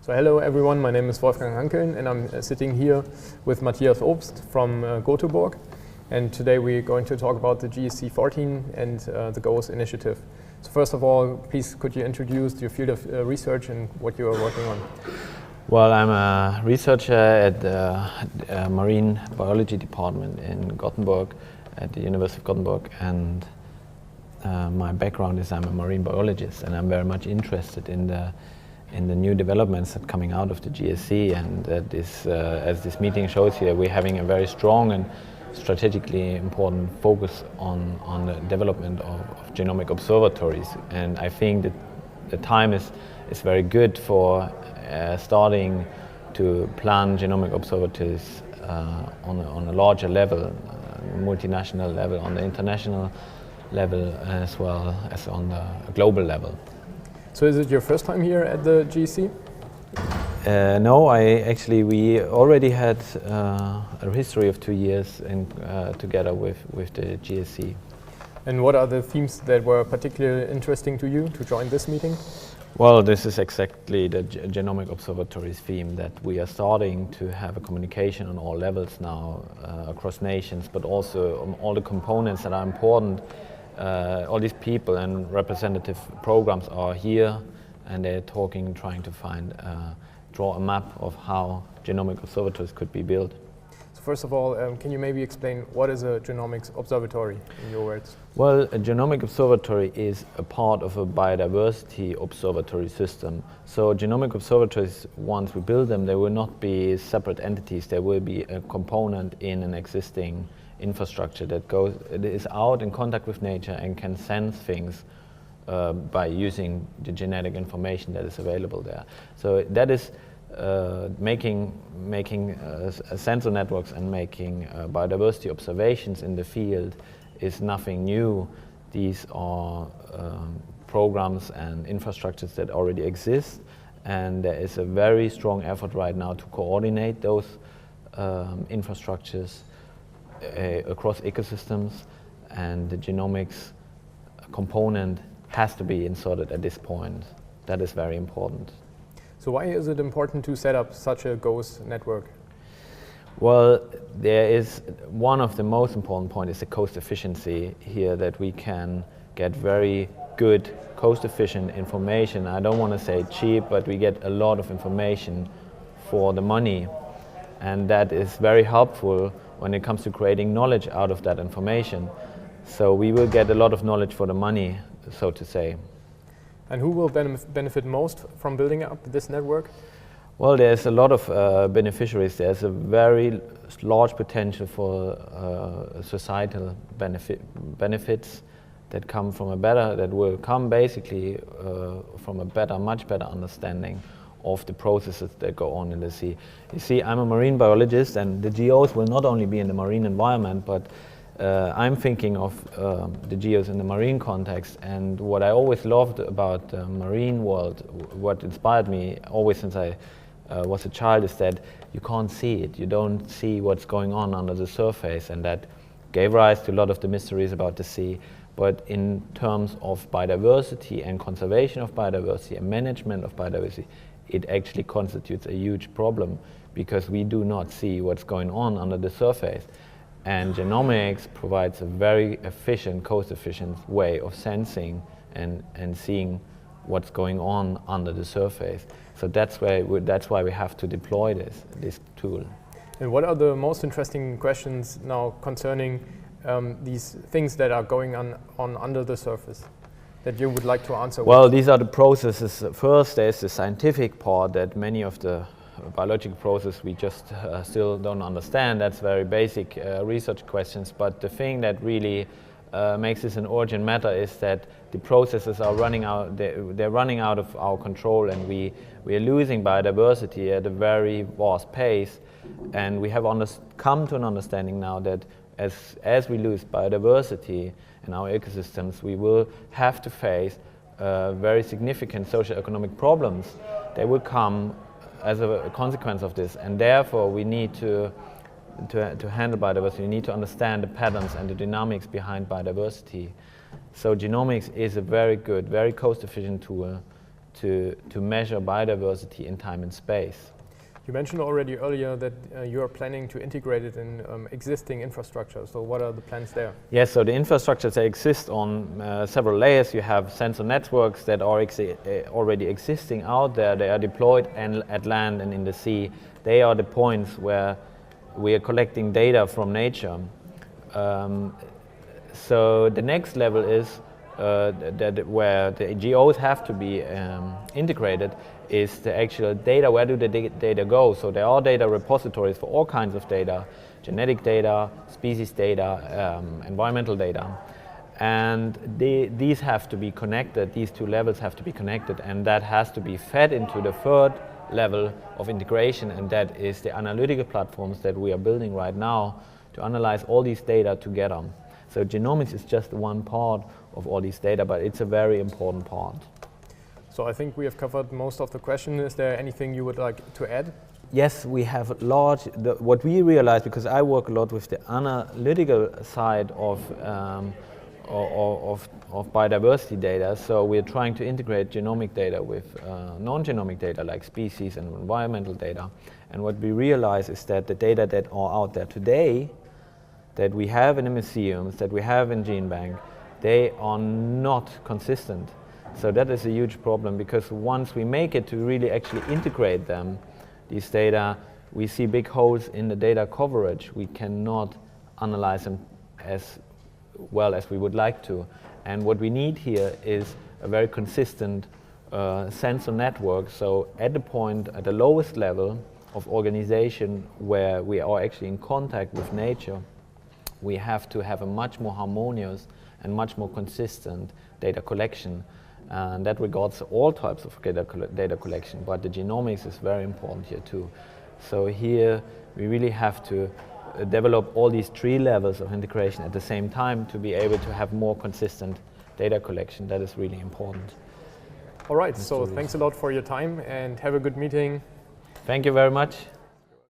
So hello everyone, my name is Wolfgang Hankeln and I'm sitting here with Matthias Obst from Göteborg. And today we're going to talk about the GSC14 and the GOES initiative. So first of all, please could you introduce your field of research and what you are working on? Well, I'm a researcher at the Marine Biology Department in Gothenburg at the University of Gothenburg, and my background is I'm a marine biologist, and I'm very much interested in the new developments that are coming out of the GSC, and that is, as this meeting shows here, we're having a very strong and strategically important focus on the development of genomic observatories. And I think that the time is very good for starting to plan genomic observatories on a larger level, multinational level, on the international level, as well as on the global level. So is it your first time here at the GSC? No, we already had a history of 2 years together with the GSC. And what are the themes that were particularly interesting to you to join this meeting? Well, this is exactly the genomic observatories theme, that we are starting to have a communication on all levels now across nations, but also on all the components that are important. All these people and representative programs are here, and they're talking, trying to draw a map of how genomic observatories could be built. So first of all, can you maybe explain what is a genomics observatory in your words? Well, a genomic observatory is a part of a biodiversity observatory system. So genomic observatories, once we build them, they will not be separate entities. There will be a component in an existing infrastructure that is out in contact with nature and can sense things by using the genetic information that is available there. So that is making sensor networks and making biodiversity observations in the field is nothing new. These are programs and infrastructures that already exist, and there is a very strong effort right now to coordinate those infrastructures across ecosystems, and the genomics component has to be inserted at this point. That is very important. So why is it important to set up such a GOES network? Well, there is one of the most important points is the cost efficiency here, that we can get very good cost efficient information. I don't want to say cheap, but we get a lot of information for the money, and that is very helpful when it comes to creating knowledge out of that information. So we will get a lot of knowledge for the money, so to say. And who will benefit most from building up this network? Well, there's a lot of beneficiaries. There's a very large potential for societal benefits that come from that will come basically from a much better understanding of the processes that go on in the sea. You see, I'm a marine biologist, and the GOs will not only be in the marine environment, but I'm thinking of the geos in the marine context. And what I always loved about the marine world, what inspired me always since I was a child, is that you can't see it. You don't see what's going on under the surface, and that gave rise to a lot of the mysteries about the sea. But in terms of biodiversity and conservation of biodiversity and management of biodiversity, it actually constitutes a huge problem, because we do not see what's going on under the surface. And genomics provides a very efficient, cost-efficient way of sensing and seeing what's going on under the surface. So that's why we have to deploy this tool. And what are the most interesting questions now concerning these things that are going on under the surface that you would like to answer? Well, these are the processes. First, there's the scientific part, that many of the biological process we just still don't understand. That's very basic research questions. But the thing that really makes this an urgent matter is that the processes are running out. They're running out of our control, and we are losing biodiversity at a very fast pace. And we have come to an understanding now that as we lose biodiversity in our ecosystems, we will have to face very significant socio-economic problems. They will come as a consequence of this, and therefore we need to handle biodiversity. We need to understand the patterns and the dynamics behind biodiversity. So genomics is a very good, very cost-efficient tool to measure biodiversity in time and space. You mentioned already earlier that you are planning to integrate it in existing infrastructure. So what are the plans there? Yes, so the infrastructures that exist on several layers. You have sensor networks that are already existing out there. They are deployed at land and in the sea. They are the points where we are collecting data from nature. So the next level is where the GOs have to be integrated is the actual data. Where do the data go? So there are data repositories for all kinds of data, genetic data, species data, environmental data. And these have to be connected, these two levels have to be connected, and that has to be fed into the third level of integration, and that is the analytical platforms that we are building right now to analyze all these data together. So genomics is just one part of all these data, but it's a very important part. So I think we have covered most of the question. Is there anything you would like to add? Yes, we have what we realize, because I work a lot with the analytical side of biodiversity data, so we're trying to integrate genomic data with non-genomic data like species and environmental data. And what we realize is that the data that are out there today, that we have in the museums, that we have in GenBank, they are not consistent. So that is a huge problem, because once we make it to really actually integrate them, these data, we see big holes in the data coverage. We cannot analyze them as well as we would like to. And what we need here is a very consistent sensor network. So at the lowest level of organization where we are actually in contact with nature, we have to have a much more harmonious and much more consistent data collection. And that regards all types of data collection, but the genomics is very important here too. So here we really have to develop all these three levels of integration at the same time to be able to have more consistent data collection. That is really important. All right, so thanks a lot for your time and have a good meeting. Thank you very much.